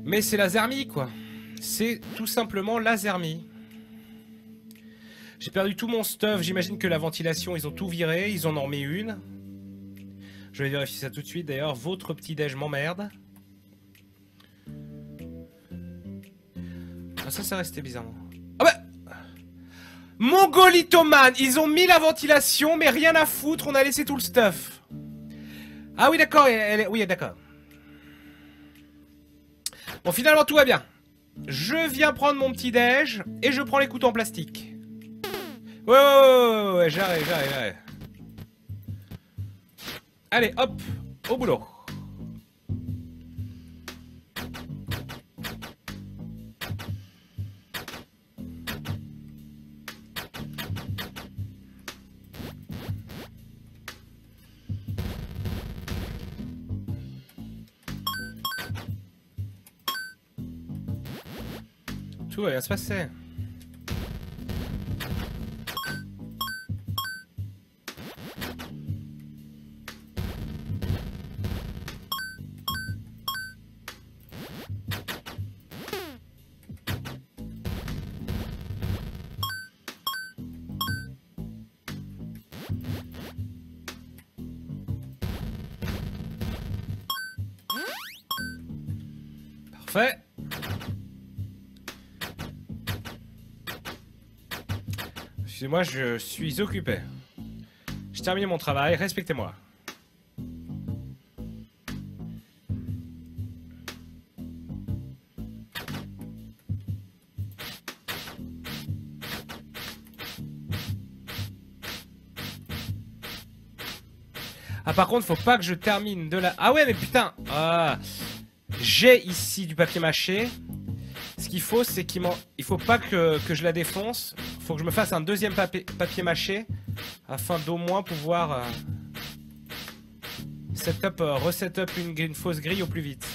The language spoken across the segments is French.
Mais c'est la zermie, quoi. C'est tout simplement la zermie. J'ai perdu tout mon stuff. J'imagine que la ventilation, ils ont tout viré. Ils en ont remis une. Je vais vérifier ça tout de suite. D'ailleurs, votre petit-déj m'emmerde. Ah, ça restait bizarrement. Ah bah Mongolitoman, ils ont mis la ventilation, mais rien à foutre, on a laissé tout le stuff. Ah oui, d'accord, oui, d'accord. Bon, finalement, tout va bien. Je viens prendre mon petit-déj, et je prends les couteaux en plastique. Ouais, j'arrive. Allez, hop, au boulot. Tout va bien se passer. Parfait. Excusez-moi, je suis occupé. J'ai terminé mon travail, respectez-moi. Ah, par contre, faut pas que je termine de la... Ah ouais, mais putain, j'ai ici du papier mâché. Ce qu'il faut, c'est il faut pas que je la défonce. Faut que je me fasse un deuxième papier mâché afin d'au moins pouvoir reset-up une fausse grille au plus vite.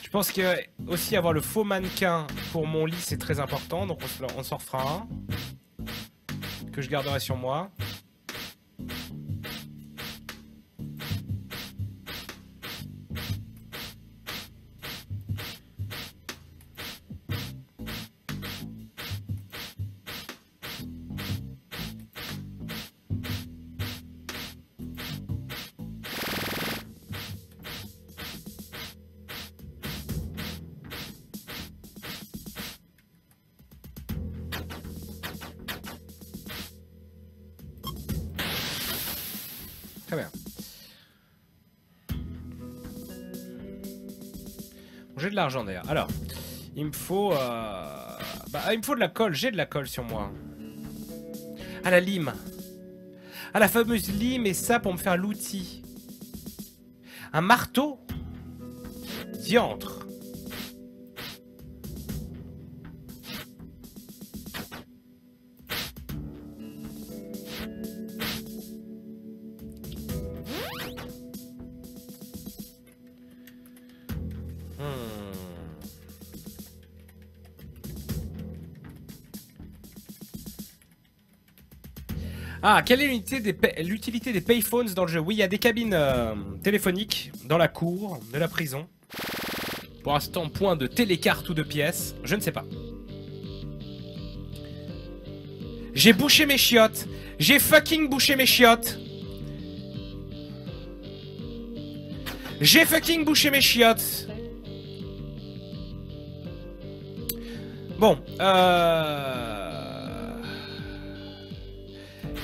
Je pense que aussi avoir le faux mannequin pour mon lit, c'est très important. Donc on s'en refera un que je garderai sur moi. Très bien. J'ai de l'argent d'ailleurs. Alors, il me faut... il me faut de la colle. J'ai de la colle sur moi. Ah, la lime. Ah, la fameuse lime et ça pour me faire l'outil. Un marteau? Diantre. Ah, quelle est l'utilité des payphones dans le jeu? Oui, il y a des cabines téléphoniques dans la cour de la prison. Pour l'instant, point de télécarte ou de pièces. Je ne sais pas. J'ai bouché mes chiottes. J'ai fucking bouché mes chiottes. J'ai fucking bouché mes chiottes. Bon,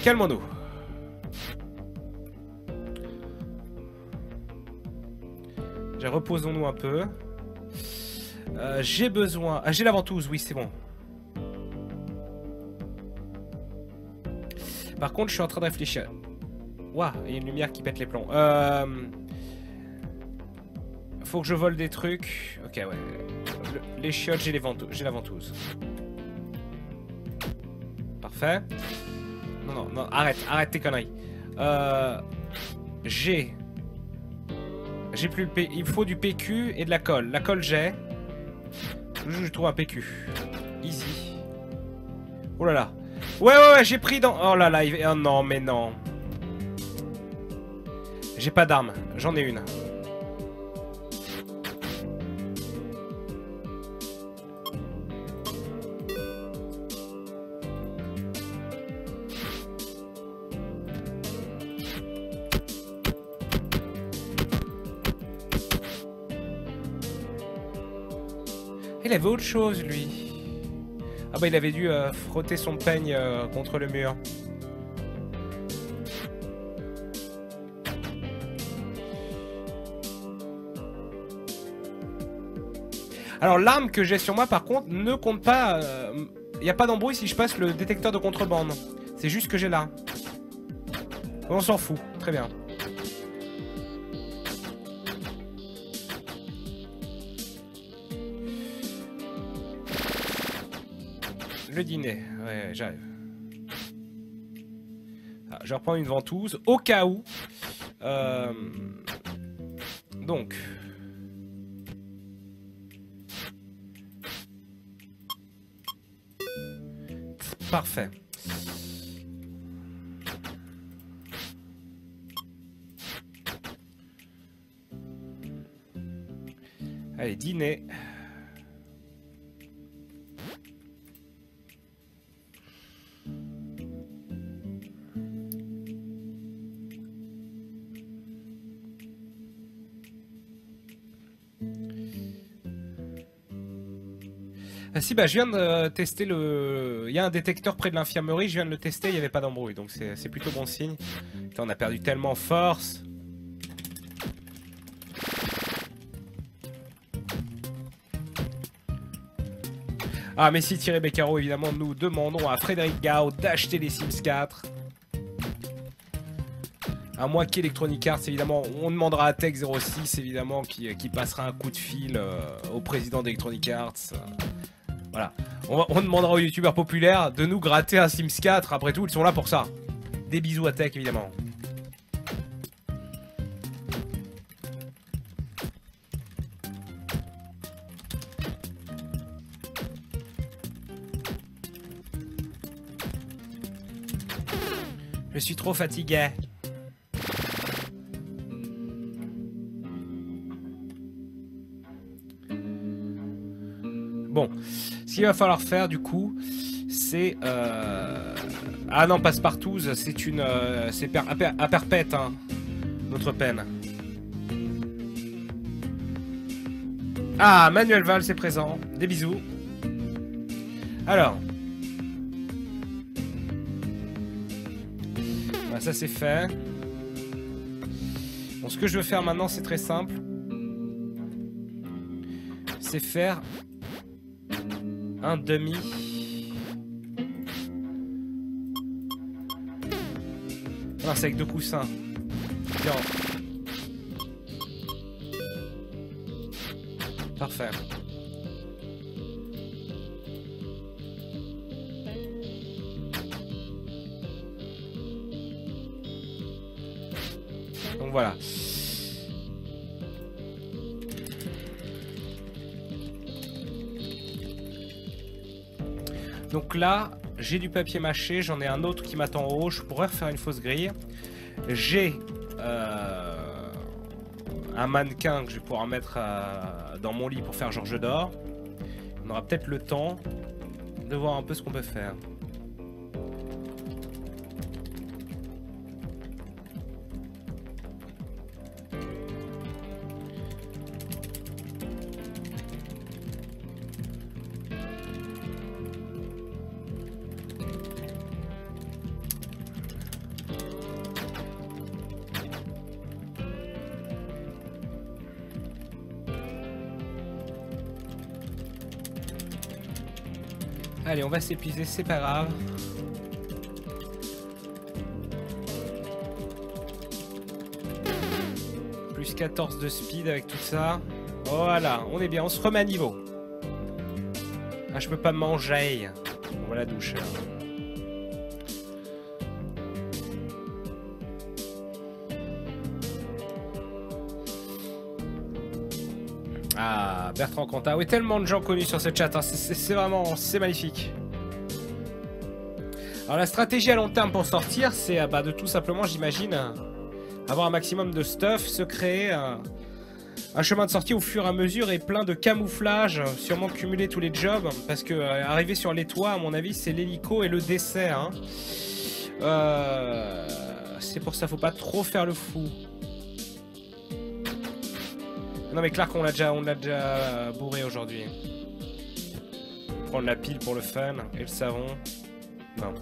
calmons-nous. Reposons-nous un peu. J'ai besoin... Ah, j'ai la ventouse, oui, c'est bon. Par contre, je suis en train de réfléchir. Ouah, il y a une lumière qui pète les plombs. Faut que je vole des trucs. Ok, ouais. Les chiottes, j'ai la ventouse. Parfait. Non, arrête tes conneries. J'ai plus le P... Il me faut du PQ et de la colle. La colle, j'ai. Je trouve un PQ. Easy. Oh là là. Ouais, j'ai pris dans... Oh là là, oh non, mais non. J'ai pas d'arme, j'en ai une. Il avait autre chose, lui. Ah bah il avait dû frotter son peigne contre le mur. Alors l'arme que j'ai sur moi par contre ne compte pas... Il n'y a pas d'embrouille si je passe le détecteur de contrebande. C'est juste que j'ai là. On s'en fout, très bien. Le dîner, ouais, j'arrive. Ah, je vais reprendre une ventouse, au cas où. Donc. Parfait. Allez, dîner. Ah si, bah je viens de tester le... Il y a un détecteur près de l'infirmerie, je viens de le tester, il n'y avait pas d'embrouille, donc c'est plutôt bon signe. Putain, on a perdu tellement force. Ah mais si Thierry Beccaro, évidemment, nous demandons à Frédéric Gao d'acheter les Sims 4. À moins qu'Electronic Arts, évidemment, on demandera à Tech06, évidemment, qui passera un coup de fil au président d'Electronic Arts. Voilà. On demandera aux youtubeurs populaires de nous gratter un Sims 4. Après tout, ils sont là pour ça. Des bisous à Tech, évidemment. Je suis trop fatigué. Bon, ce qu'il va falloir faire du coup, c'est... Ah non, Passepartouze, c'est une... c'est à perpète, hein, notre peine. Ah, Manuel Valls est présent. Des bisous. Alors. Voilà, ça c'est fait. Bon, ce que je veux faire maintenant, c'est très simple. C'est faire... un demi. Non, c'est avec deux coussins. Bien. Parfait. Donc voilà. Donc là, j'ai du papier mâché, j'en ai un autre qui m'attend en haut, je pourrais refaire une fausse grille. J'ai un mannequin que je vais pouvoir mettre dans mon lit pour faire Georges d'or. On aura peut-être le temps de voir un peu ce qu'on peut faire. Allez, on va s'épuiser, c'est pas grave. Plus 14 de speed avec tout ça. Voilà, on est bien, on se remet à niveau. Ah, je peux pas manger. On va la douche. Là. Ah, Bertrand Cantat. Oui, tellement de gens connus sur ce chat. Hein. C'est vraiment... c'est magnifique. Alors, la stratégie à long terme pour sortir, c'est bah, de tout simplement, j'imagine, Avoir un maximum de stuff, se créer un chemin de sortie au fur et à mesure et plein de camouflage, sûrement cumuler tous les jobs, parce que arriver sur les toits, à mon avis, c'est l'hélico et le décès. Hein. C'est pour ça, faut pas trop faire le fou. Non mais Clark, on l'a déjà bourré aujourd'hui. Prendre la pile pour le fun et le savon. Non.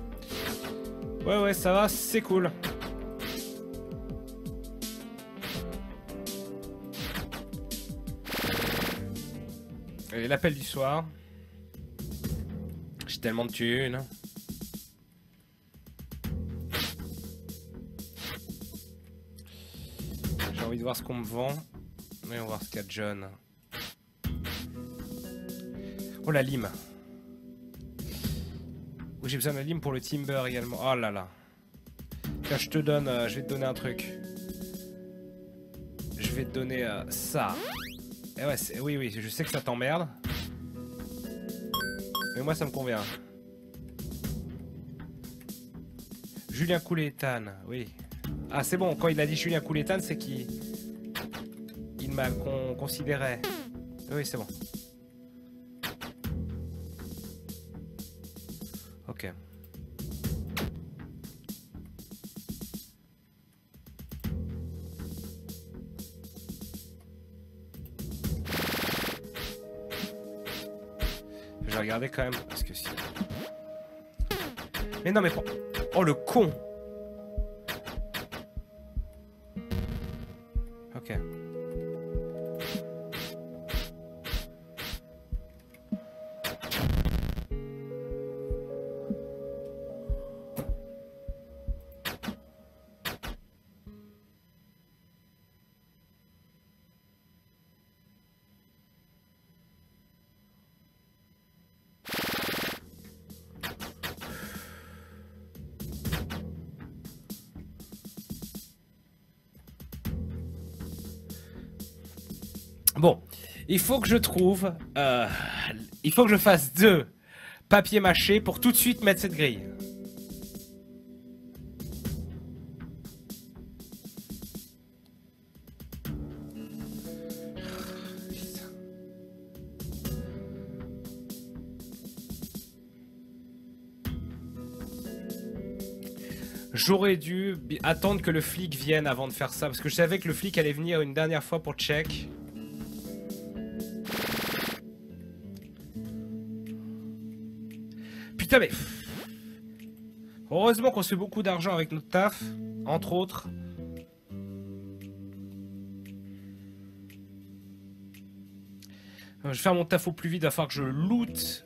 Ouais, ça va, c'est cool. Et l'appel du soir. J'ai tellement de thunes. J'ai envie de voir ce qu'on me vend. Mais on va voir ce qu'a John. Oh la lime. Oh, j'ai besoin de la lime pour le timber également. Oh là là. Tiens, je te donne, je vais te donner un truc. Je vais te donner ça. Eh ouais, oui, je sais que ça t'emmerde. Mais moi, ça me convient. Julien Coulétane, oui. Ah, c'est bon, quand il a dit Julien Coulétane, c'est qu'il m'a considéré. Oui, c'est bon. Ok. Je vais regarder quand même, parce que si... Mais non, mais... Oh, le con! Ok. Bon, il faut que je trouve... il faut que je fasse 2 papier mâché pour tout de suite mettre cette grille. J'aurais dû attendre que le flic vienne avant de faire ça, parce que je savais que le flic allait venir une dernière fois pour check. Putain mais... Heureusement qu'on se fait beaucoup d'argent avec notre taf, entre autres. Je vais faire mon taf au plus vite, il va falloir que je loot.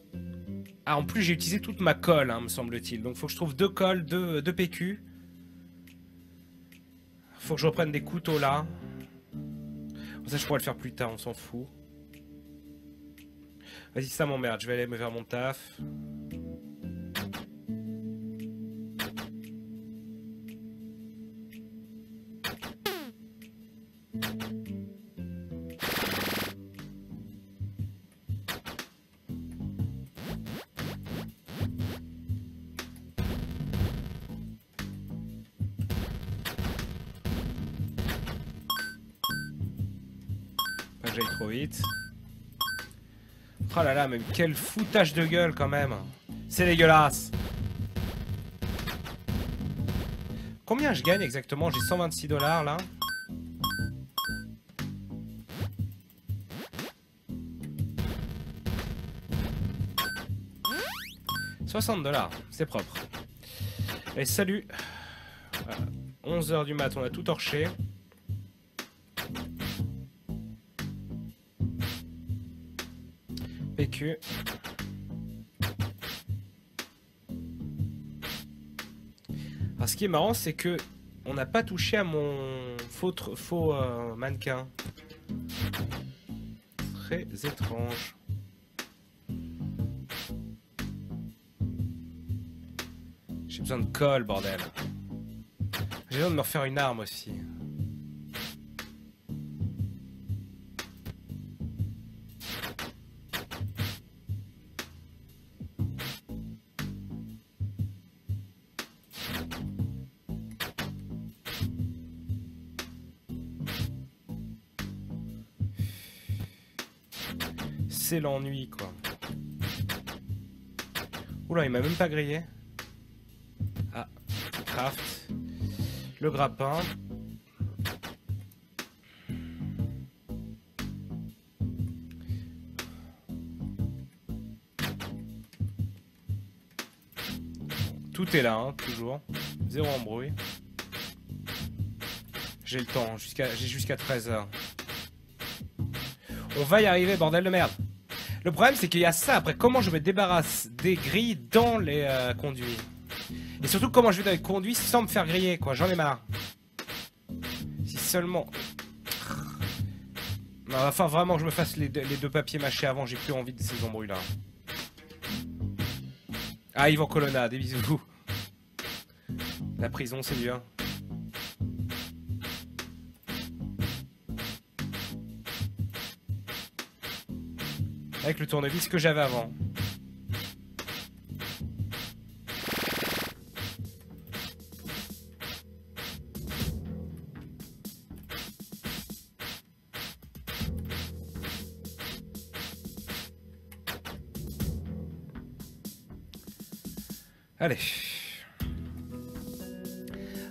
Ah, en plus j'ai utilisé toute ma colle, hein, me semble-t-il. Donc faut que je trouve 2 colles, 2 PQ. Faut que je reprenne des couteaux là. Ça je pourrais le faire plus tard, on s'en fout. Vas-y, ça m'emmerde, je vais aller me faire mon taf. Pas que j'aille trop vite. Oh là là, mais quel foutage de gueule quand même. C'est dégueulasse. Combien je gagne exactement? J'ai 126 $ là. $60, c'est propre. Allez, salut. 11 h du mat, on a tout torché. PQ. Alors, ce qui est marrant, c'est que on n'a pas touché à mon faux mannequin. Très étrange. J'ai besoin de colle, bordel. J'ai besoin de me refaire une arme aussi. c'est l'ennui, quoi. Oula, il m'a même pas grillé. Ah, craft. Le grappin. Tout est là, hein, toujours. Zéro embrouille. J'ai le temps, j'ai jusqu'à 13h. On va y arriver, bordel de merde. Le problème, c'est qu'il y a ça. Après, comment je me débarrasse des grilles dans les conduits? Et surtout, comment je vais dans les conduits sans me faire griller, quoi. J'en ai marre. Si seulement... Non, enfin, vraiment que je me fasse les deux papiers mâchés avant. J'ai plus envie de ces embrouilles-là. Ah, Yvan Colonna, des bisous. La prison, c'est bien. Avec le tournevis que j'avais avant. Allez.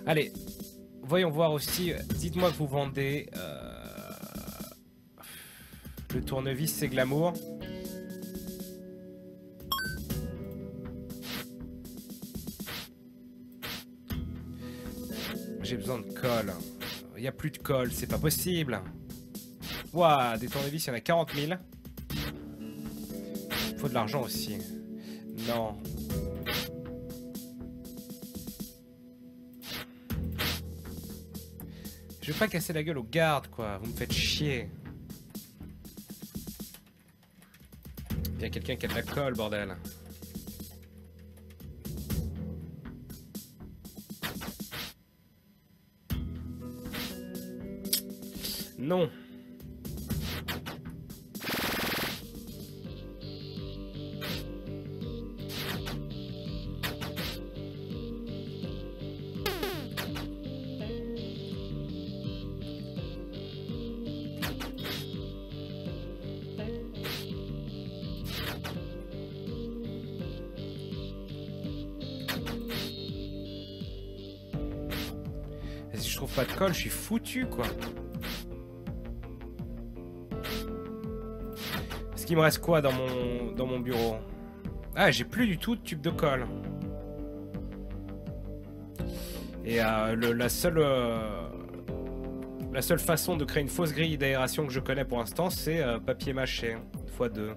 Allez. Voyons voir aussi. Dites-moi que vous vendez... Le tournevis, c'est glamour. J'ai besoin de colle. Il n'y a plus de colle, c'est pas possible. Ouah, des tournevis, il y en a 40 000. Il faut de l'argent aussi. Non. Je vais pas casser la gueule aux gardes, quoi. Vous me faites chier. Il y a quelqu'un qui a de la colle, bordel. Non. Si je trouve pas de colle, je suis foutu, quoi. Est-ce qu'il me reste quoi dans mon bureau? Ah, j'ai plus du tout de tube de colle. Et la seule façon de créer une fausse grille d'aération que je connais pour l'instant, c'est papier mâché x2.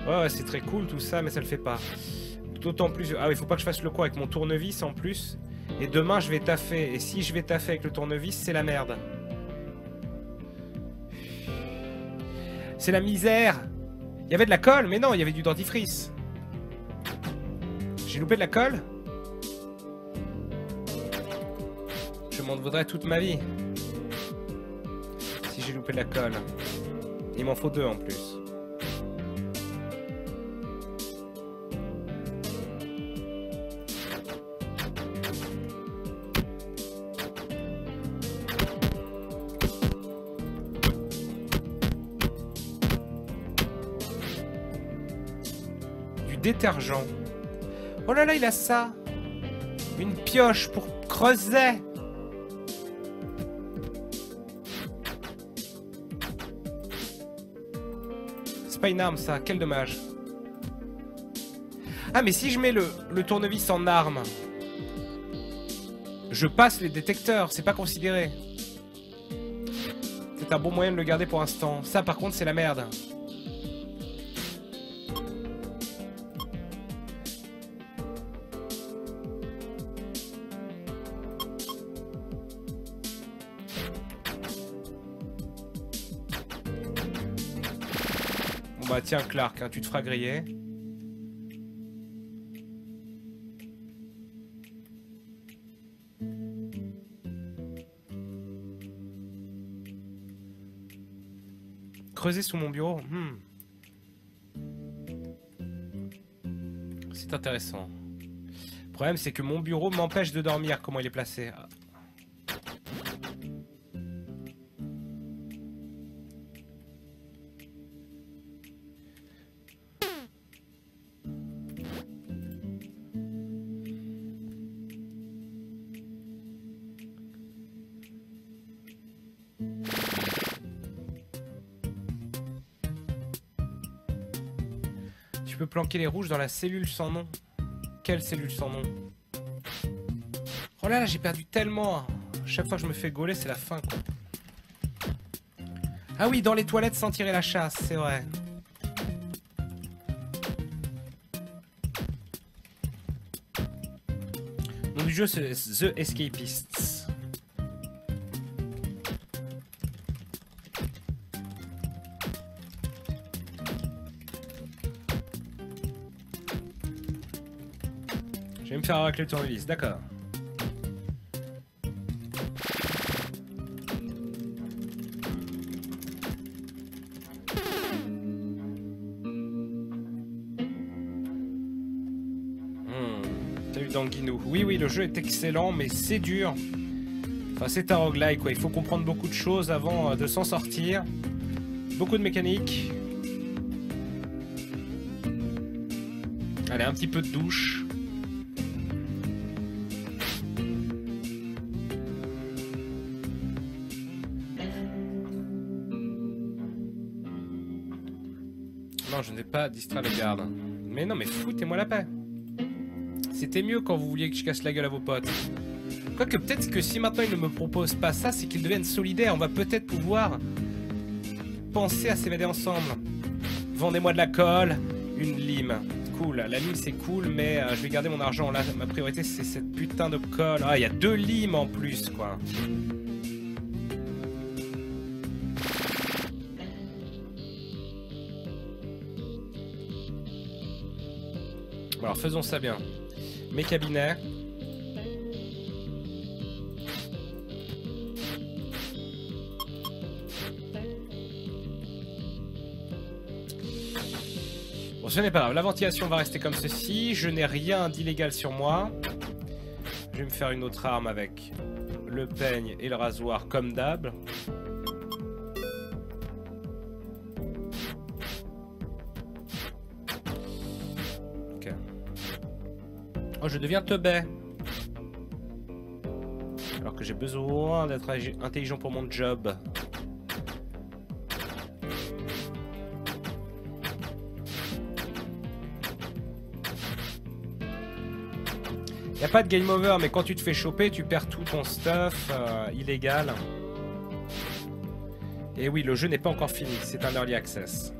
Ouais, c'est très cool tout ça, mais ça le fait pas. D'autant plus... Ah oui, faut pas que je fasse le coup avec mon tournevis en plus. Et demain, je vais taffer. Et si je vais taffer avec le tournevis, c'est la merde. C'est la misère. Il y avait de la colle, mais non, il y avait du dentifrice. J'ai loupé de la colle. Je m'en voudrais toute ma vie. Si j'ai loupé de la colle. Il m'en faut 2 en plus. Détergent. Oh là là, il a ça. Une pioche pour creuser. C'est pas une arme ça, quel dommage. Ah mais si je mets le tournevis en arme, je passe les détecteurs, c'est pas considéré. C'est un bon moyen de le garder pour l'instant. Ça par contre c'est la merde. Bah tiens Clark, hein, tu te feras griller. Creuser sous mon bureau. C'est intéressant. Le problème c'est que mon bureau m'empêche de dormir. Comment il est placé? Tu peux planquer les rouges dans la cellule sans nom. Quelle cellule sans nom? Oh là là, j'ai perdu tellement. Chaque fois que je me fais gauler, c'est la fin, quoi. Ah oui, dans les toilettes sans tirer la chasse, c'est vrai. Le nom du jeu, c'est The Escapists. Je vais me faire racler le tournevis, d'accord. Danguinou. Oui, oui, le jeu est excellent, mais c'est dur. Enfin, c'est un roguelike, quoi. Il faut comprendre beaucoup de choses avant de s'en sortir. Beaucoup de mécanique. Allez, un petit peu de douche. Non, je ne vais pas distraire les gardes. Mais non, mais foutez-moi la paix. C'était mieux quand vous vouliez que je casse la gueule à vos potes. Quoique peut-être que si maintenant ils ne me proposent pas ça, c'est qu'ils deviennent solidaires. On va peut-être pouvoir penser à s'évader ensemble. Vendez-moi de la colle, une lime. Cool, la lime c'est cool, mais je vais garder mon argent. Là, ma priorité c'est cette putain de colle. Ah, il y a 2 limes en plus, quoi. Bon, alors faisons ça bien. Mes cabinets. Bon, ce n'est pas grave. La ventilation va rester comme ceci. Je n'ai rien d'illégal sur moi. Je vais me faire une autre arme avec le peigne et le rasoir comme d'hab. Oh, je deviens teubé. Alors que j'ai besoin d'être intelligent pour mon job. Y a pas de game over, mais quand tu te fais choper, tu perds tout ton stuff illégal. Et oui, le jeu n'est pas encore fini, c'est un early access.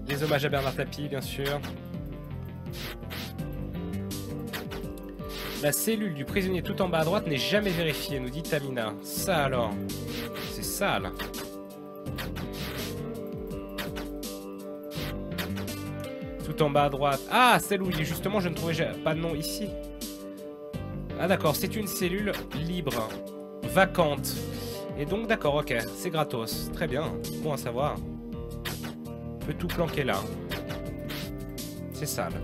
Des hommages à Bernard Tapie, bien sûr. La cellule du prisonnier tout en bas à droite n'est jamais vérifiée, nous dit Tamina. Ça alors, c'est sale. Tout en bas à droite. Ah, celle où justement je ne trouvais pas de nom ici. Ah d'accord, c'est une cellule libre, vacante. Et donc d'accord, ok, c'est gratos. Très bien, bon à savoir. On peut tout planquer là. C'est sale.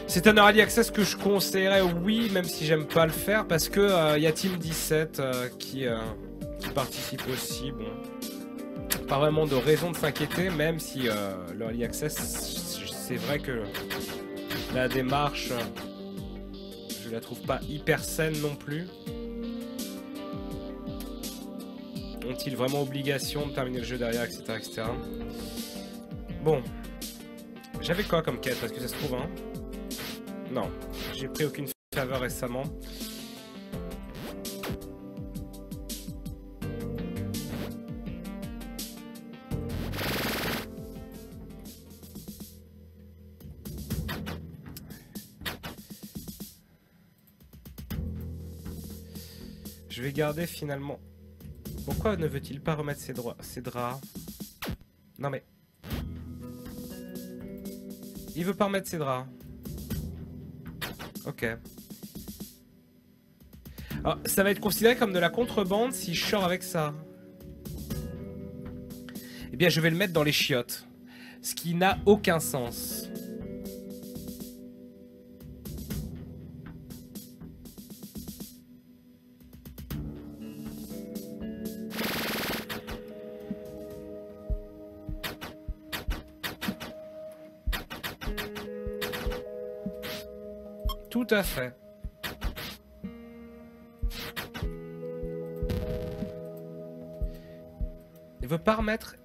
C'est un early access que je conseillerais, oui, même si j'aime pas le faire, parce que y a Team 17 qui participe aussi. Bon, pas vraiment de raison de s'inquiéter, même si l'early access, c'est vrai que la démarche, je la trouve pas hyper saine non plus. Ont-ils vraiment obligation de terminer le jeu derrière, etc. etc. Bon. J'avais quoi comme quête? Parce que ça se trouve, hein. Non. J'ai pris aucune faveur récemment. Je vais garder finalement... Pourquoi ne veut-il pas remettre ses draps? Non mais... Il veut pas remettre ses draps. Ok. Alors, ça va être considéré comme de la contrebande si je sors avec ça. Eh bien, je vais le mettre dans les chiottes. Ce qui n'a aucun sens. Tout à fait. veut pas remettre...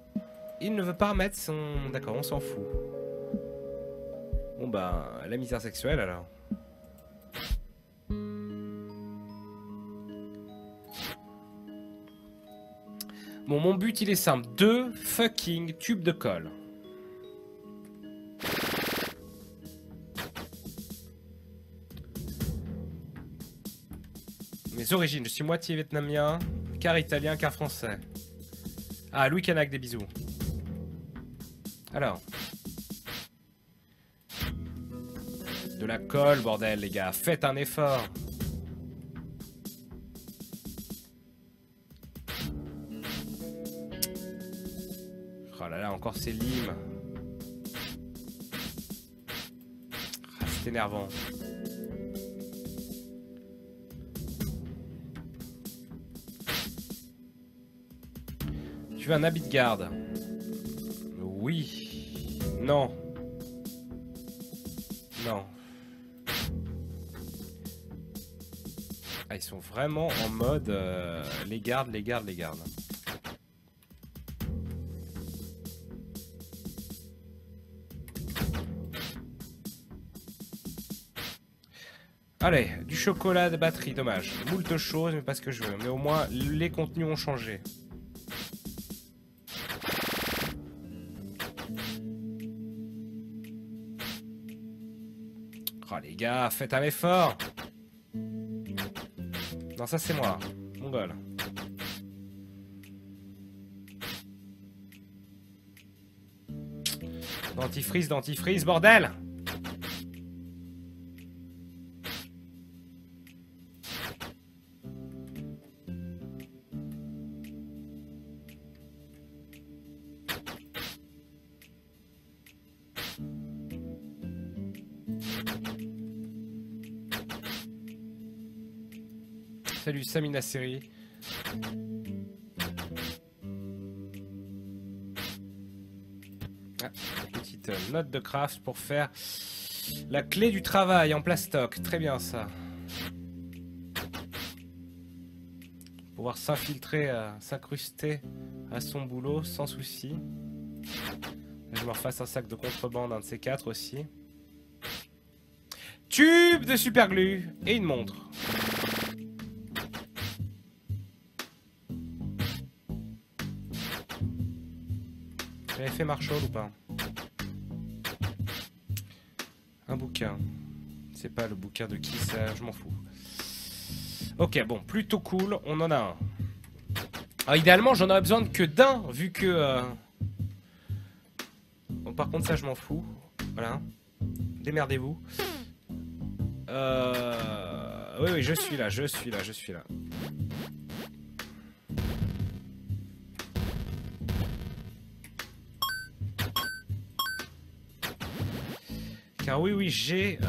Il ne veut pas remettre son... D'accord, on s'en fout. Bon bah, la misère sexuelle alors. Bon, mon but il est simple. 2 fucking tubes de colle. Mes origines, je suis moitié vietnamien, quart italien, quart français. Ah, Louis Canac, des bisous. Alors. De la colle, bordel, les gars. Faites un effort. Oh là là, encore ces limes. Ah, c'est énervant. Tu veux un habit de garde? Oui. Non. Non. Ah, ils sont vraiment en mode les gardes, les gardes, les gardes. Allez, du chocolat de batterie, dommage. Moult choses, mais pas ce que je veux. Mais au moins, les contenus ont changé. Oh les gars, faites un effort. Non, ça c'est moi, mongol. Dentifrice, dentifrice, bordel. Salut Samina Seri. Ah, petite note de craft pour faire la clé du travail en plastoc. Très bien ça. Pouvoir s'infiltrer, s'incruster à son boulot sans souci. Je me refasse un sac de contrebande, un de ces 4 aussi. Tube de superglue et une montre. J'avais fait Marshall ou pas? Un bouquin. C'est pas le bouquin de qui ça, je m'en fous. Ok, bon, plutôt cool, on en a un. Alors, idéalement, j'en aurais besoin que d'un, vu que... Bon, par contre, ça, je m'en fous. Voilà. Démerdez-vous. Oui, oui, je suis là, je suis là, je suis là. Car oui, oui, j'ai...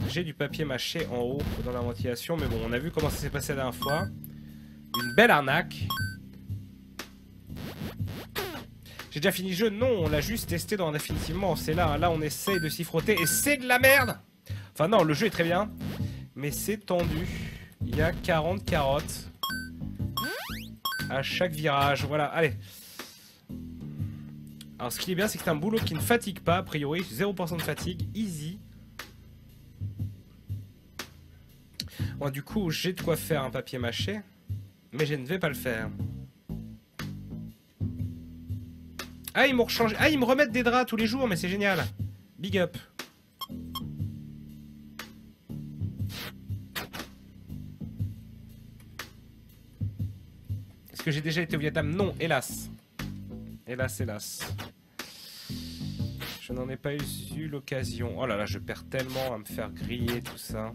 J'ai du papier mâché en haut dans la ventilation, mais bon, on a vu comment ça s'est passé la dernière fois. Une belle arnaque. J'ai déjà fini le jeu? Non, on l'a juste testé dans définitivement. C'est là, là on essaye de s'y frotter et c'est de la merde. Enfin non, le jeu est très bien, mais c'est tendu. Il y a 40 carottes à chaque virage. Voilà, allez. Alors ce qui est bien, c'est que c'est un boulot qui ne fatigue pas, a priori. 0% de fatigue, easy. Bon, du coup, j'ai de quoi faire un papier mâché, mais je ne vais pas le faire. Ah, ils m'ont rechangé. Ah, ils me remettent des draps tous les jours, mais c'est génial. Big up. Est-ce que j'ai déjà été au Vietnam? Non, hélas. Hélas, hélas. Je n'en ai pas eu l'occasion. Oh là là, je perds tellement à me faire griller tout ça.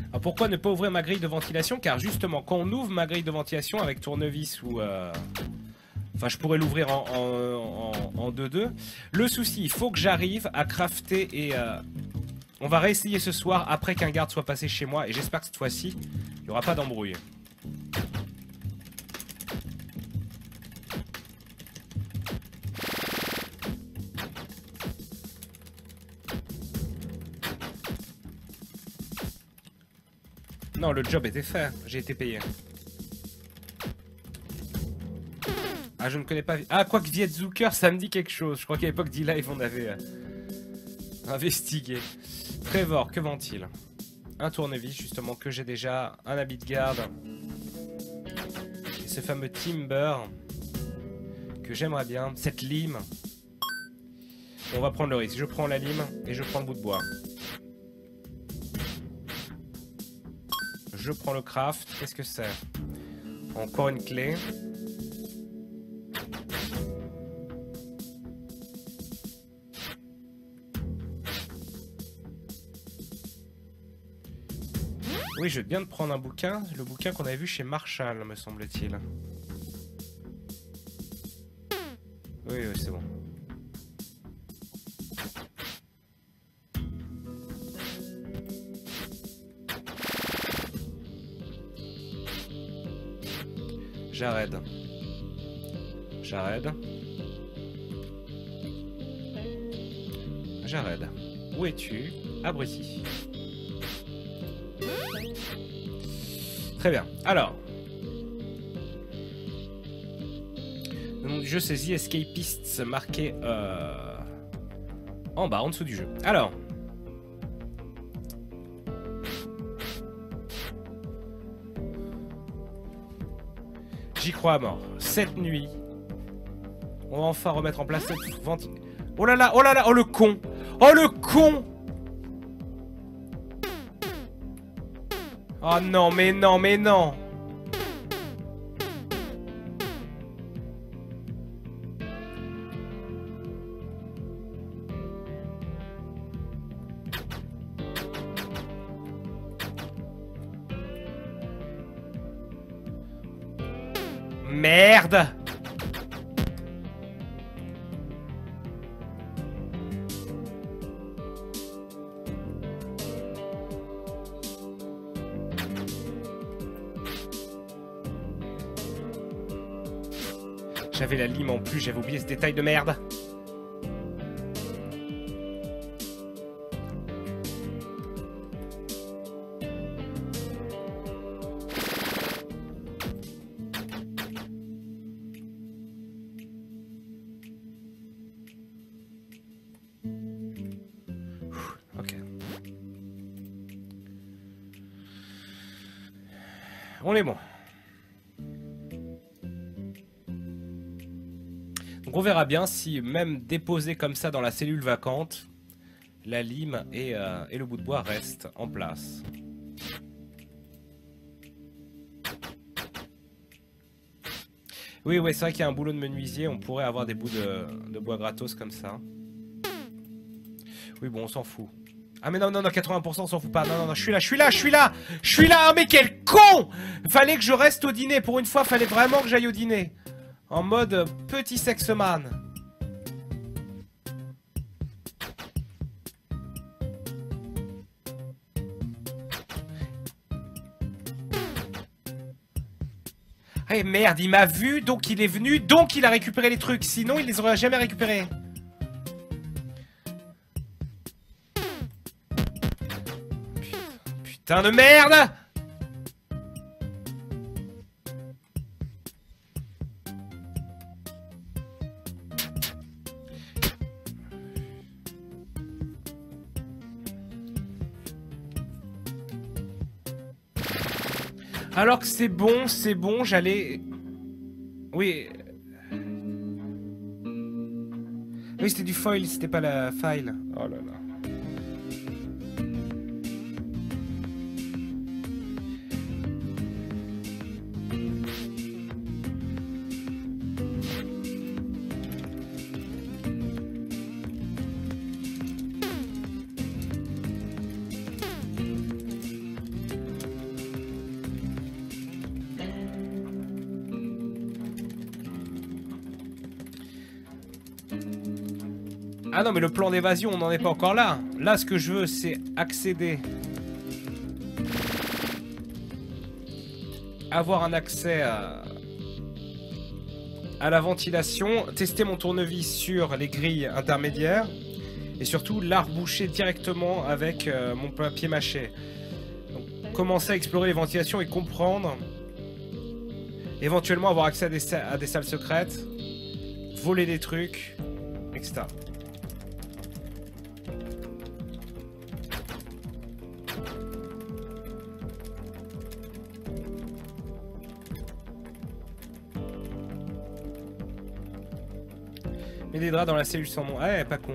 Alors pourquoi ne pas ouvrir ma grille de ventilation? Car justement, quand on ouvre ma grille de ventilation avec tournevis ou... Enfin, je pourrais l'ouvrir en 2-2. Le souci, il faut que j'arrive à crafter et... On va réessayer ce soir après qu'un garde soit passé chez moi. Et j'espère que cette fois-ci, il n'y aura pas d'embrouille. Non, le job était fait. J'ai été payé. Ah, je ne connais pas... Ah, quoique Vietzucker, ça me dit quelque chose. Je crois qu'à l'époque d'e-live, on avait investigué. Trevor, que vend-il? Un tournevis, justement, que j'ai déjà. Un habit de garde. Et ce fameux Timber. Que j'aimerais bien. Cette lime. On va prendre le risque. Je prends la lime et je prends le bout de bois. Je prends le craft. Qu'est-ce que c'est? Encore une clé. Oui, je viens de prendre un bouquin. Le bouquin qu'on avait vu chez Marshall, me semble-t-il. Oui, oui, c'est bon. Jared. Jared. Jared. Où es-tu? Abruti. Très bien. Alors. Le nom du jeu, c'est The Escapists, marqué en bas, en dessous du jeu. Alors. J'y crois à mort. Cette nuit, on va enfin remettre en place cette vente. Oh là là, oh là là, oh le con! Oh le con! Oh non, mais non, mais non! Merde! J'avais la lime en plus, j'avais oublié ce détail de merde. Ok. On est bon. Donc on verra bien si même déposé comme ça dans la cellule vacante, la lime et le bout de bois restent en place. Oui, ouais, c'est vrai qu'il y a un boulot de menuisier, on pourrait avoir des bouts de bois gratos comme ça. Oui, bon, on s'en fout. Ah mais non, non, non, 80% on s'en fout pas. Non, non, non, je suis là, je suis là, je suis là! Je suis là! Oh mais quel con! Fallait que je reste au dîner, pour une fois, fallait vraiment que j'aille au dîner. En mode petit sexman. Eh merde, il m'a vu, donc il est venu, donc il a récupéré les trucs. Sinon, il les aurait jamais récupérés. Putain de merde! Alors que c'est bon, j'allais... Oui. Oui, c'était du foil, c'était pas la file. Oh là là. Ah non, mais le plan d'évasion, on n'en est pas encore là. Là, ce que je veux, c'est accéder. Avoir un accès à la ventilation. Tester mon tournevis sur les grilles intermédiaires. Et surtout, l'arc bouché directement avec mon papier mâché. Donc, Commencer à explorer les ventilations et comprendre. Éventuellement avoir accès à des salles secrètes. Voler des trucs, etc. Mets des draps dans la cellule sans nom. Ah ouais, pas con.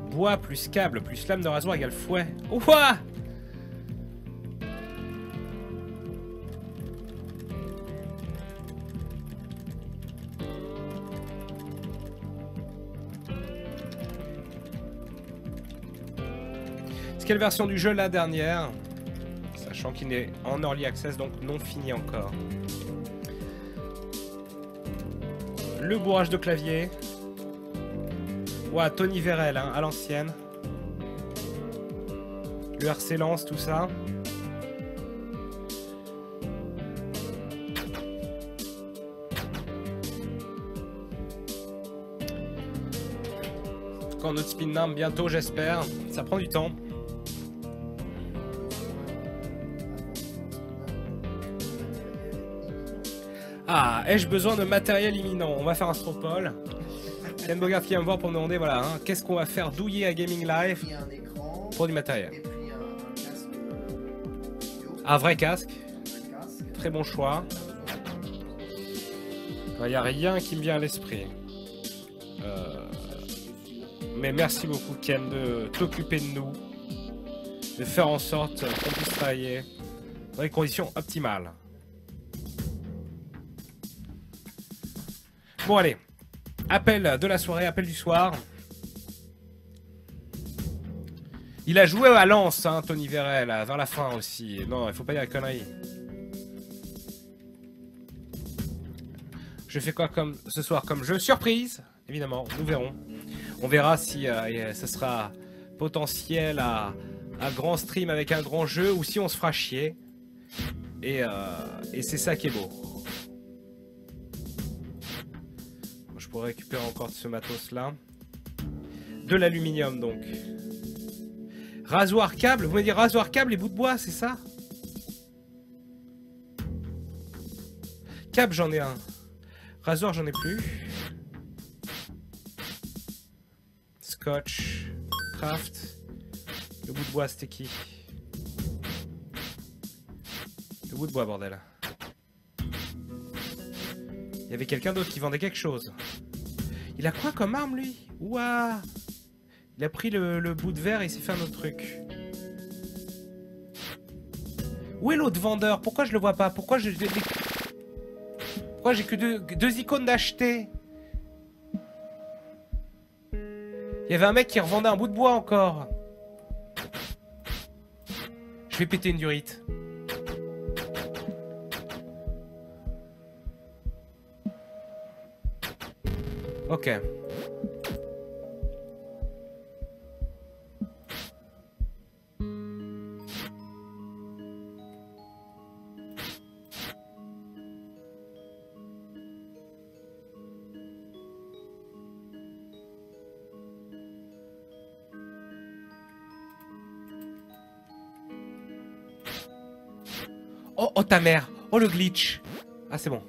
Bois plus câble plus lame de rasoir égale fouet. Ouah! C'est quelle version du jeu la dernière? Sachant qu'il est en early access, donc non fini encore. Le bourrage de clavier. Ouah, Tony Vérel, hein, à l'ancienne. Le RC lance, tout ça. Quand notre spin arm bientôt, j'espère. Ça prend du temps. Ah, ai-je besoin de matériel imminent? On va faire un stropole. Ken Bogart qui vient me voir pour me demander, voilà, hein, qu'est-ce qu'on va faire douiller à Gaming Live pour du matériel. Un vrai casque. Très bon choix. Il n'y a rien qui me vient à l'esprit. Mais merci beaucoup Ken de t'occuper de nous. De faire en sorte qu'on puisse travailler dans des conditions optimales. Bon allez, appel de la soirée, appel du soir. Il a joué à Lens, hein, Tony Vérel, vers la fin aussi. Non, il faut pas dire la connerie. Je fais quoi comme ce soir comme jeu? Surprise, évidemment, nous verrons. On verra si ce sera potentiel à grand stream avec un grand jeu ou si on se fera chier. Et c'est ça qui est beau. Je pourrais récupérer encore de ce matos là. De l'aluminium donc. Rasoir câble, vous voulez dire rasoir câble et bout de bois, c'est ça? Câble j'en ai un. Rasoir j'en ai plus. Scotch. Craft. Le bout de bois c'était qui? Le bout de bois bordel. Il y avait quelqu'un d'autre qui vendait quelque chose. Il a quoi comme arme lui? Ouah! Il a pris le bout de verre et il s'est fait un autre truc. Où est l'autre vendeur? Pourquoi je le vois pas? Pourquoi j'ai que deux icônes d'acheter? Il y avait un mec qui revendait un bout de bois encore. Je vais péter une durite. Ok. Oh, oh ta mère. Oh le glitch. Ah c'est bon.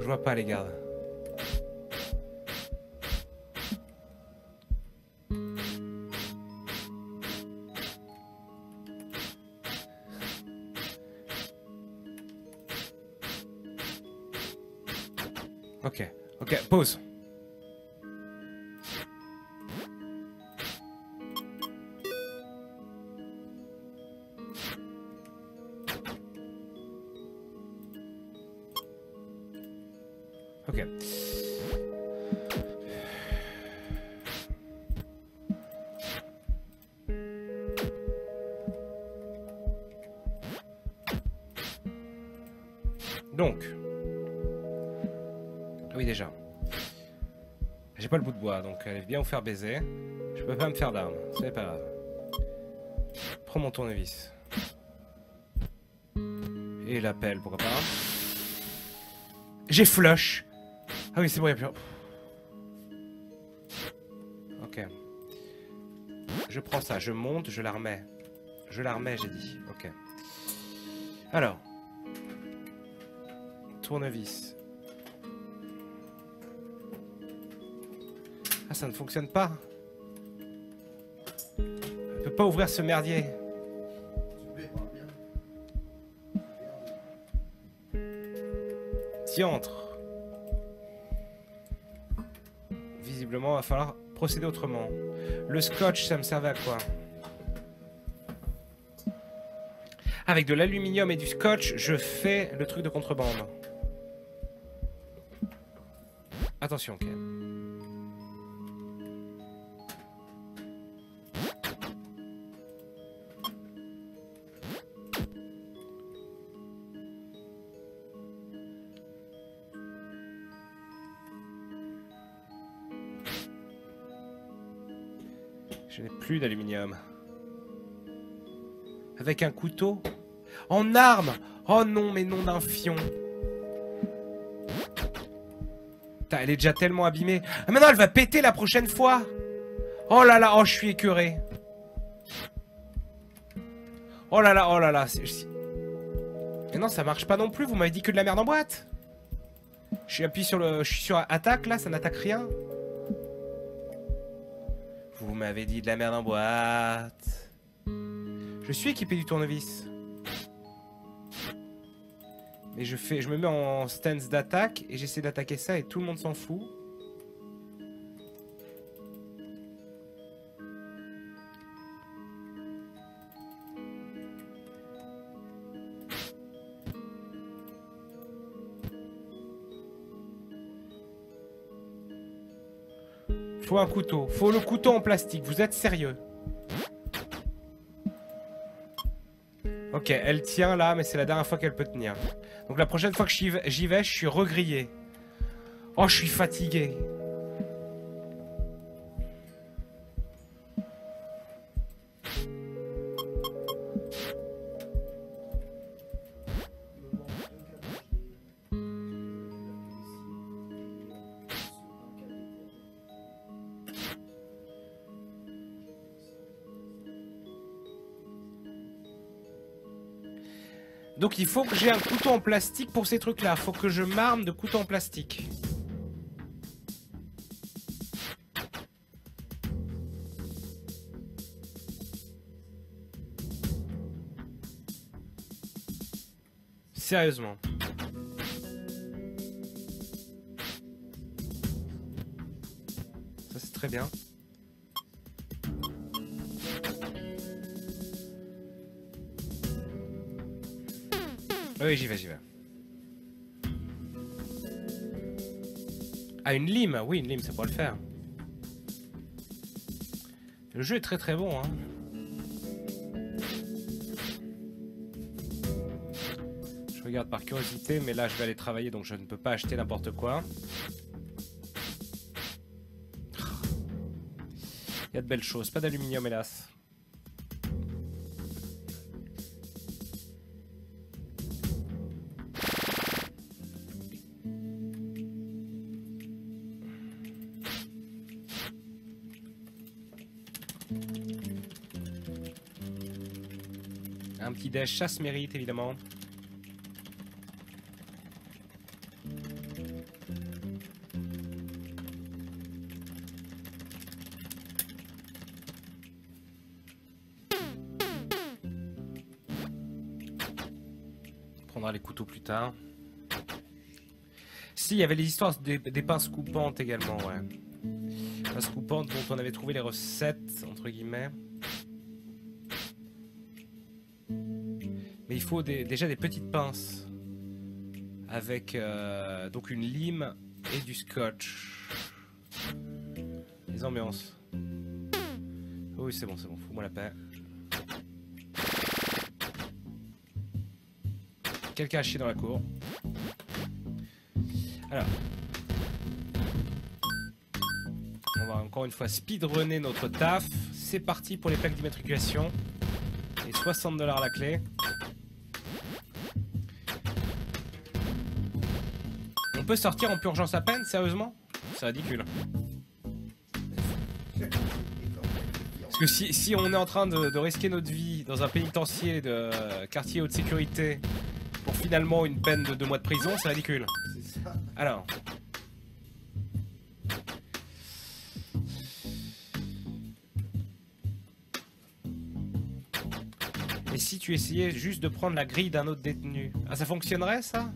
Je vois pas les gardes. Ok, ok, pause. Ok. Donc. Oui, déjà. J'ai pas le bout de bois, donc allez bien vous faire baiser. Je peux pas me faire d'armes, c'est pas grave. Prends mon tournevis. Et la pelle, pourquoi pas. J'ai flush. Ah oui, c'est bon, il y a plus... Ok. Je prends ça, je monte, je la remets. Je la remets, j'ai dit. Ok. Alors. Tournevis. Ah, ça ne fonctionne pas. Je peux pas ouvrir ce merdier. Diantre. Visiblement, il va falloir procéder autrement. Le scotch, ça me servait à quoi? Avec de l'aluminium et du scotch, je fais le truc de contrebande. Attention, ok. Je n'ai plus d'aluminium. Avec un couteau? En arme! Oh non, mais non d'un fion. Putain, elle est déjà tellement abîmée. Ah, maintenant, elle va péter la prochaine fois. Oh là là, oh, je suis écœuré. Oh là là, oh là là. Mais non, ça marche pas non plus. Vous m'avez dit que de la merde en boîte. Je suis appuyé sur le... Je suis sur attaque, là, ça n'attaque rien. Vous m'avez dit de la merde en boîte. Je suis équipé du tournevis. Et je me mets en stance d'attaque et j'essaie d'attaquer ça et tout le monde s'en fout. Faut un couteau. Faut le couteau en plastique. Vous êtes sérieux? Ok, elle tient là, mais c'est la dernière fois qu'elle peut tenir. Donc la prochaine fois que j'y vais, je suis regrillé. Oh, je suis fatigué. Donc il faut que j'ai un couteau en plastique pour ces trucs-là. Faut que je m'arme de couteau en plastique. Sérieusement. Ça c'est très bien. Oui, j'y vais, j'y vais. Ah, une lime. Oui, une lime, ça pourrait le faire. Le jeu est très très bon, hein. Je regarde par curiosité, mais là, je vais aller travailler, donc je ne peux pas acheter n'importe quoi. Il y a de belles choses. Pas d'aluminium, hélas. Un petit déj, ça se mérite évidemment. On prendra les couteaux plus tard. Si, il y avait les histoires des pinces coupantes également, ouais. Pinces coupantes dont on avait trouvé les recettes, entre guillemets. Mais il faut déjà des petites pinces. Avec donc une lime et du scotch. Les ambiances. Oh oui, c'est bon, fous-moi la paix. Quelqu'un a chié dans la cour. Alors. On va encore une fois speedrunner notre taf. C'est parti pour les plaques d'immatriculation. Et 60 $ la clé. On peut sortir en purgeant sa peine, sérieusement? C'est ridicule. Parce que si on est en train de risquer notre vie dans un pénitencier de quartier haute sécurité pour finalement une peine de 2 mois de prison, c'est ridicule. C'est ça. Alors. Et si tu essayais juste de prendre la grille d'un autre détenu? Ah, ça fonctionnerait, ça?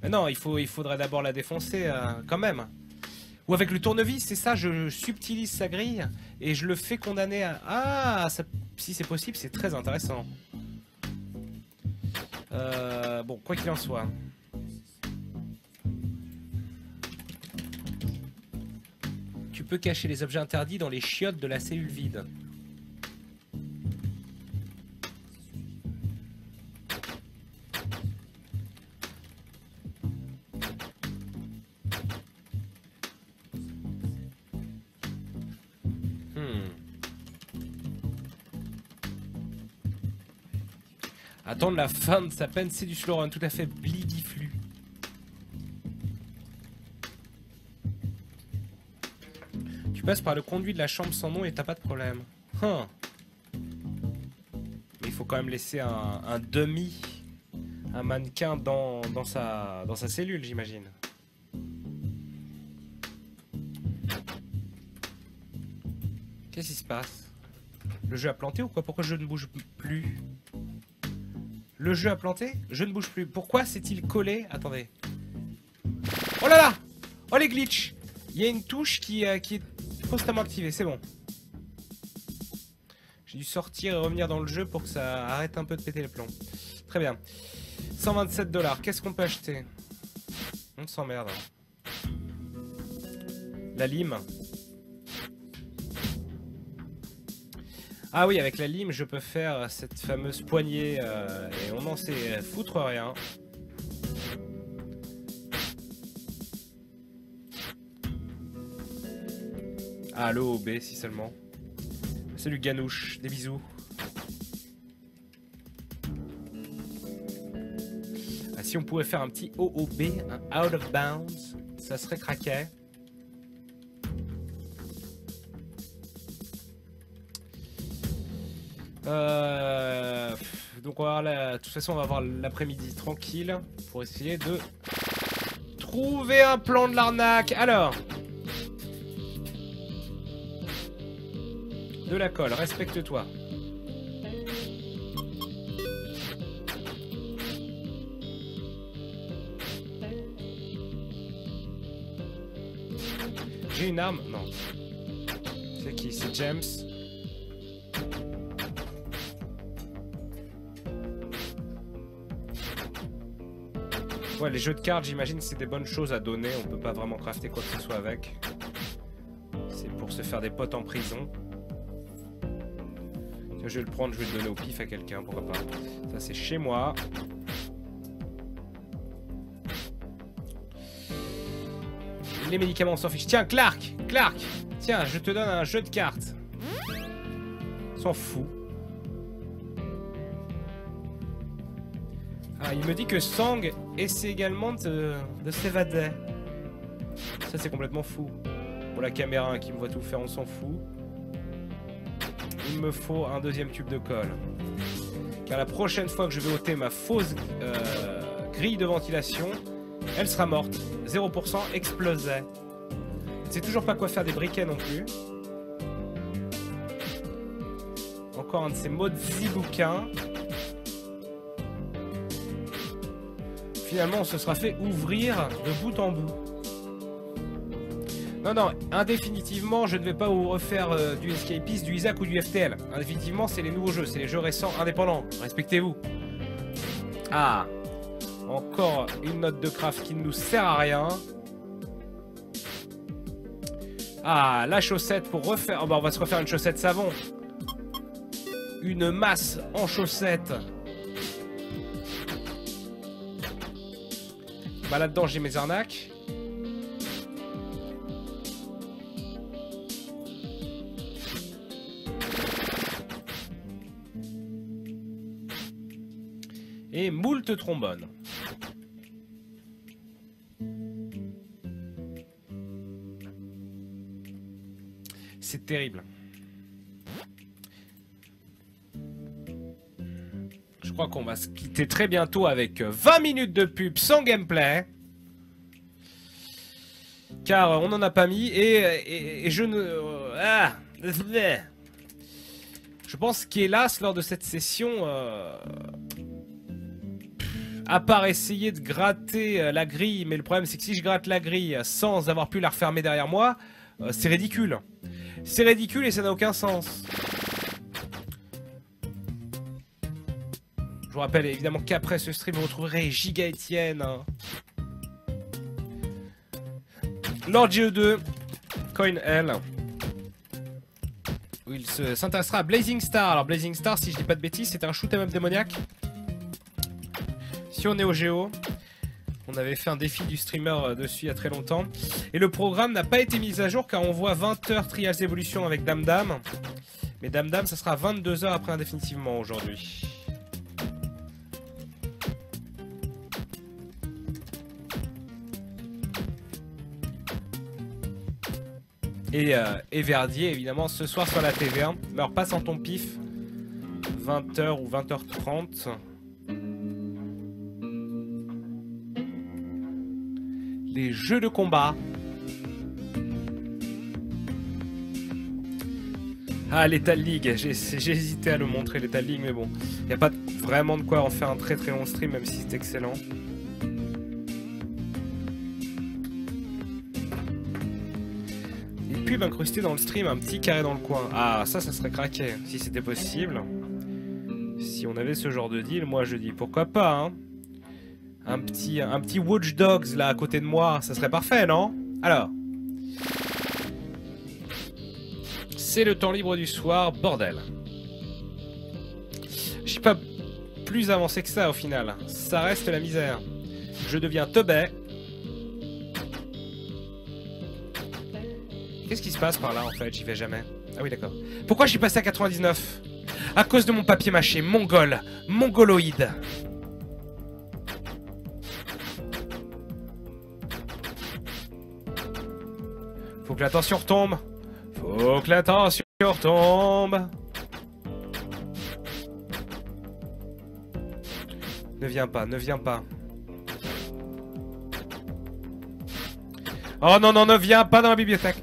Mais non, il faudrait d'abord la défoncer, quand même. Ou avec le tournevis, c'est ça, je subtilise sa grille et je le fais condamner à... Ah, ça, si c'est possible, c'est très intéressant. Bon, quoi qu'il en soit. Tu peux cacher les objets interdits dans les chiottes de la cellule vide. Attendre la fin de sa peine, c'est du slow run, tout à fait blidiflu. Tu passes par le conduit de la chambre sans nom et t'as pas de problème. Mais il faut quand même laisser un demi, un mannequin dans sa cellule, j'imagine. Qu'est-ce qui se passe? Le jeu a planté ou quoi? Pourquoi je ne bouge plus? Le jeu a planté? Je ne bouge plus. Pourquoi s'est-il collé? Attendez. Oh là là! Oh les glitches! Il y a une touche qui est constamment activée, c'est bon. J'ai dû sortir et revenir dans le jeu pour que ça arrête un peu de péter les plombs. Très bien. 127 $. Qu'est-ce qu'on peut acheter? On s'emmerde. La lime. Ah oui, avec la lime, je peux faire cette fameuse poignée et on n'en sait foutre rien. Allô, B, si seulement. Salut Ganouche, des bisous. Ah, si on pouvait faire un petit OOB, un out of bounds, ça serait craqué. Donc on va avoir de toute façon on va avoir l'après-midi tranquille pour essayer de trouver un plan de l'arnaque. Alors, de la colle, respecte-toi. J'ai une arme? Non. C'est qui? C'est James. Ouais, les jeux de cartes, j'imagine, c'est des bonnes choses à donner. On peut pas vraiment crafter quoi que ce soit avec. C'est pour se faire des potes en prison. Tiens, je vais le prendre, je vais le donner au pif à quelqu'un, pourquoi pas. Ça, c'est chez moi. Les médicaments, on s'en fiche. Tiens, Clark! Clark! Tiens, je te donne un jeu de cartes. S'en fout. Ah, il me dit que Sang essaie également de s'évader. Ça, c'est complètement fou. Pour la caméra qui me voit tout faire, on s'en fout. Il me faut un deuxième tube de colle. Car la prochaine fois que je vais ôter ma fausse grille de ventilation, elle sera morte. 0% explosait. Je ne sais toujours pas quoi faire des briquets non plus. Encore un de ces maudits bouquins. Finalement, on se sera fait ouvrir de bout en bout. Non, non, indéfinitivement, je ne vais pas vous refaire du Escapist, du Isaac ou du FTL. Indéfinitivement, c'est les nouveaux jeux, c'est les jeux récents indépendants. Respectez-vous. Ah, encore une note de craft qui ne nous sert à rien. Ah, la chaussette pour refaire... Oh, bah, on va se refaire une chaussette savon. Une masse en chaussettes. Bah là-dedans, j'ai mes arnaques. Et moult trombones. C'est terrible. Je crois qu'on va se quitter très bientôt avec 20 minutes de pub sans gameplay. Car on n'en a pas mis et je ne... Je pense qu'hélas, lors de cette session, à part essayer de gratter la grille, mais le problème c'est que si je gratte la grille sans avoir pu la refermer derrière moi, c'est ridicule. C'est ridicule et ça n'a aucun sens. Je vous rappelle évidemment qu'après ce stream, vous retrouverez Giga Etienne, hein. Lord GE2, Coin L, où il s'intéressera à Blazing Star. Alors Blazing Star, si je dis pas de bêtises, c'est un shoot 'em up démoniaque sur Neo Geo. On avait fait un défi du streamer dessus il y a très longtemps. Et le programme n'a pas été mis à jour car on voit 20 heures Trials Evolution avec Dame Dame. Mais Dame Dame, ça sera 22 heures après indéfinitivement aujourd'hui. Et Verdier, évidemment, ce soir sur la TV1. Mais alors, pas sans ton pif. 20h ou 20h30. Les jeux de combat. Ah, Lethal League. J'ai hésité à le montrer, Lethal League, mais bon. Il n'y a pas vraiment de quoi en faire un très très long stream, même si c'est excellent. Pub incrusté dans le stream, un petit carré dans le coin. Ah, ça serait craqué, si c'était possible. Si on avait ce genre de deal, moi je dis pourquoi pas, hein. Un petit Watch Dogs là à côté de moi, ça serait parfait, non? Alors. C'est le temps libre du soir, bordel. Je suis pas plus avancé que ça au final. Ça reste la misère. Je deviens teubé. Qu'est-ce qui se passe par là en fait? J'y vais jamais. Ah oui d'accord. Pourquoi je suis passé à 99? À cause de mon papier mâché, mongol, mongoloïde. Faut que la tension retombe. Faut que la tension retombe. Ne viens pas, ne viens pas. Oh non, non, ne viens pas dans la bibliothèque.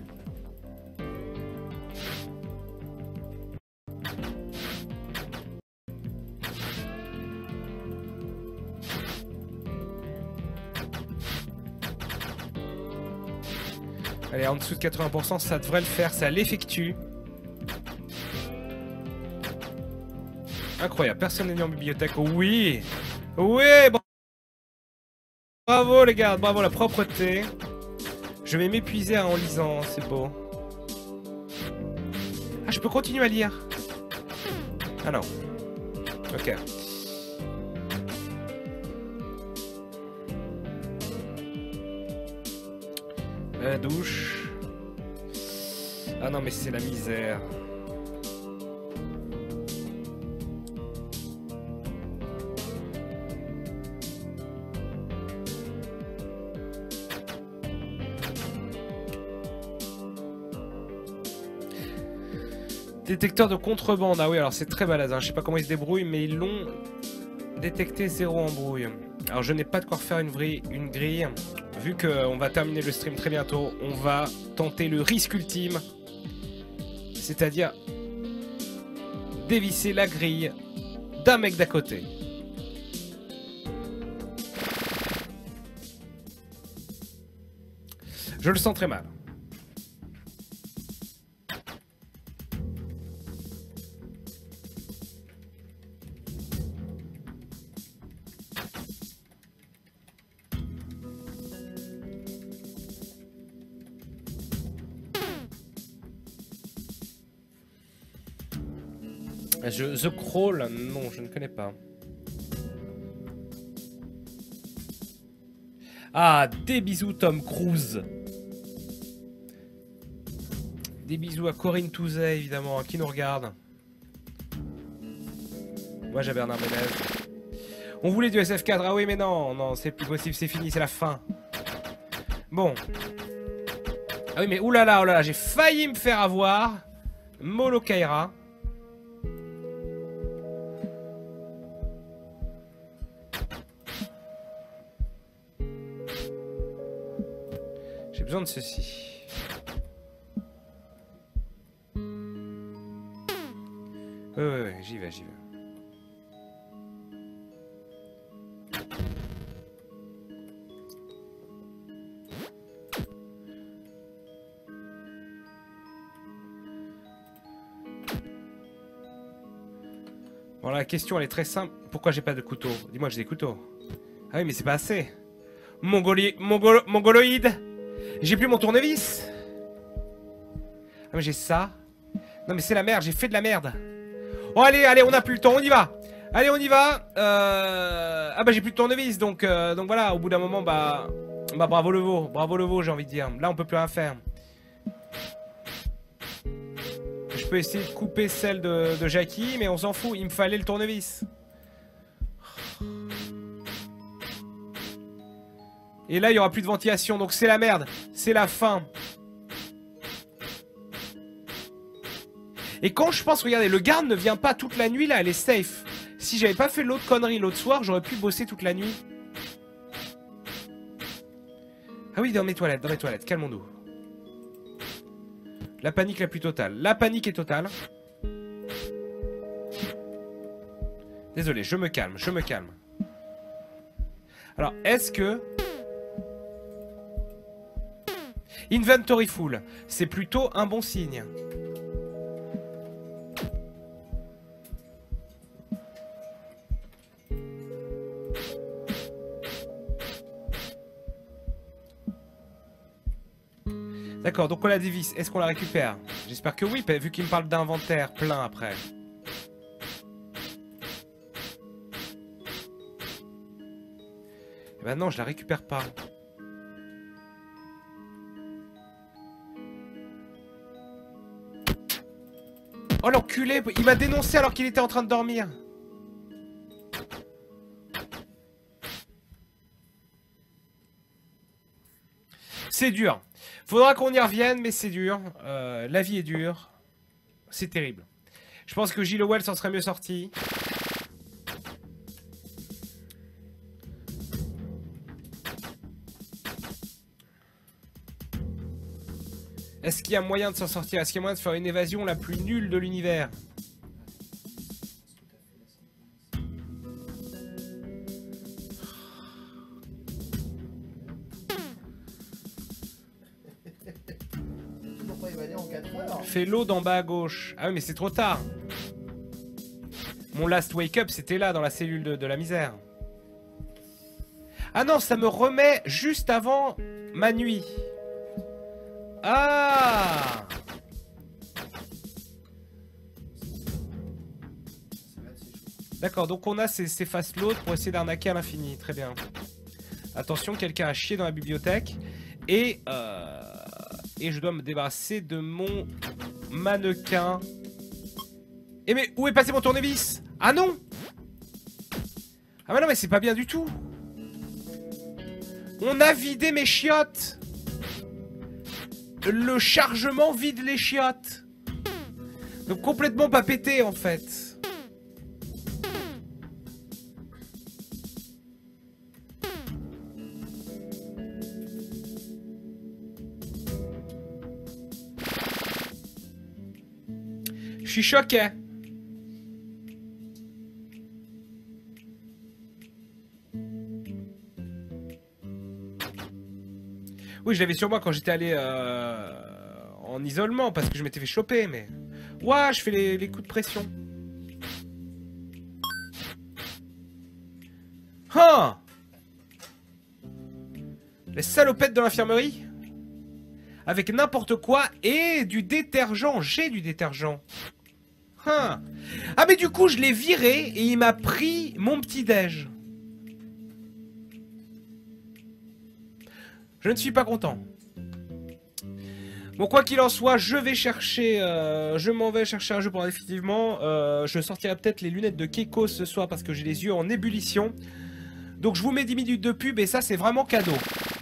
Allez, en dessous de 80%, ça devrait le faire, ça l'effectue. Incroyable, personne n'est venu en bibliothèque. Oui! Oui! Bravo les gars, bravo la propreté. Je vais m'épuiser en lisant, c'est beau. Ah, je peux continuer à lire. Ah non. Ok. La douche. Ah non mais c'est la misère. Détecteur de contrebande. Ah oui alors c'est très balèze, hein. Je sais pas comment ils se débrouillent mais ils l'ont détecté, zéro embrouille. Alors je n'ai pas de quoi refaire une grille. Vu qu'on va terminer le stream très bientôt, on va tenter le risque ultime. C'est-à-dire dévisser la grille d'un mec d'à côté. Je le sens très mal. The Crawl, non, je ne connais pas. Ah, des bisous Tom Cruise. Des bisous à Corinne Touzet, évidemment, qui nous regarde. Moi, j'ai Bernard Ménez. On voulait du SF4. Ah oui, mais non, non, c'est plus possible, c'est fini, c'est la fin. Bon. Ah oui, mais oulala, j'ai failli me faire avoir. Molokaira. J'ai besoin de ceci. Ouais, j'y vais, j'y vais. Bon, la question, elle est très simple. Pourquoi j'ai pas de couteau? Dis-moi, j'ai des couteaux. Ah oui, mais c'est pas assez. Mongoloïde. J'ai plus mon tournevis. Ah, mais j'ai ça. Non, mais c'est la merde, j'ai fait de la merde. Oh, allez, allez, on a plus le temps, on y va. Allez, on y va. Ah bah j'ai plus de tournevis, donc voilà, au bout d'un moment, bah bravo le veau, j'ai envie de dire. Là, on peut plus rien faire. Je peux essayer de couper celle de Jackie, mais on s'en fout, il me fallait le tournevis. Et là, il y aura plus de ventilation, donc c'est la merde. C'est la fin. Et quand je pense, regardez, le garde ne vient pas toute la nuit, là, elle est safe. Si j'avais pas fait l'autre connerie l'autre soir, j'aurais pu bosser toute la nuit. Ah oui, dans mes toilettes, calmons-nous. La panique la plus totale. La panique est totale. Désolé, je me calme, je me calme. Alors, est-ce que... Inventory full, c'est plutôt un bon signe. D'accord, donc on la dévisse. Est-ce qu'on la récupère? J'espère que oui, vu qu'il me parle d'inventaire plein après. Eh ben non, je la récupère pas. Oh l'enculé, il m'a dénoncé alors qu'il était en train de dormir. C'est dur. Faudra qu'on y revienne, mais c'est dur. La vie est dure. C'est terrible. Je pense que Gilles Howell s'en serait mieux sorti. Est-ce qu'il y a moyen de s'en sortir? Est-ce qu'il y a moyen de faire une évasion la plus nulle de l'univers? Fais l'eau d'en bas à gauche. Ah oui, mais c'est trop tard. Mon last wake up, c'était là, dans la cellule de la misère. Ah non, ça me remet juste avant ma nuit. Ah! D'accord, donc on a ces face load pour essayer d'arnaquer à l'infini. Très bien. Attention, quelqu'un a chié dans la bibliothèque. Et je dois me débarrasser de mon mannequin. Et mais où est passé mon tournevis? Ah non! Ah bah non, mais c'est pas bien du tout. On a vidé mes chiottes. Le chargement vide les chiottes. Donc complètement pas pété en fait. Je suis choqué. Oui, je l'avais sur moi quand j'étais allé en isolement parce que je m'étais fait choper, mais... Ouah, je fais les coups de pression. Ah! Les salopettes de l'infirmerie. Avec n'importe quoi et du détergent. J'ai du détergent. Ah, mais du coup, je l'ai viré et il m'a pris mon petit-déj. Je ne suis pas content. Bon, quoi qu'il en soit, je vais chercher, je m'en vais chercher un jeu pour définitivement. Je sortirai peut-être les lunettes de Keiko ce soir parce que j'ai les yeux en ébullition. Donc je vous mets 10 minutes de pub et ça c'est vraiment cadeau.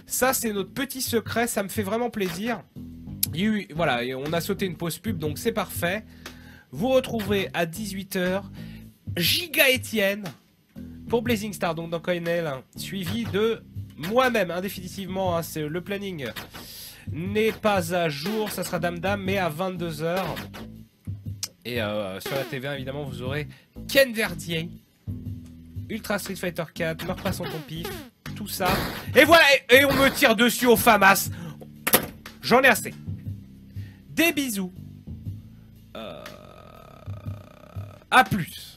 Ça c'est notre petit secret, ça me fait vraiment plaisir. Voilà, on a sauté une pause pub donc c'est parfait. Vous retrouverez à 18 h Giga Etienne pour Blazing Star, donc dans Coinel, suivi de moi-même, définitivement, c'est le planning n'est pas à jour, ça sera Dame Dame, mais à 22 h. Et sur la TV, évidemment, vous aurez Ken Verdier, Ultra Street Fighter 4, Meurs pas sans ton pif, tout ça. Et voilà, et on me tire dessus au FAMAS. J'en ai assez. Des bisous. À plus.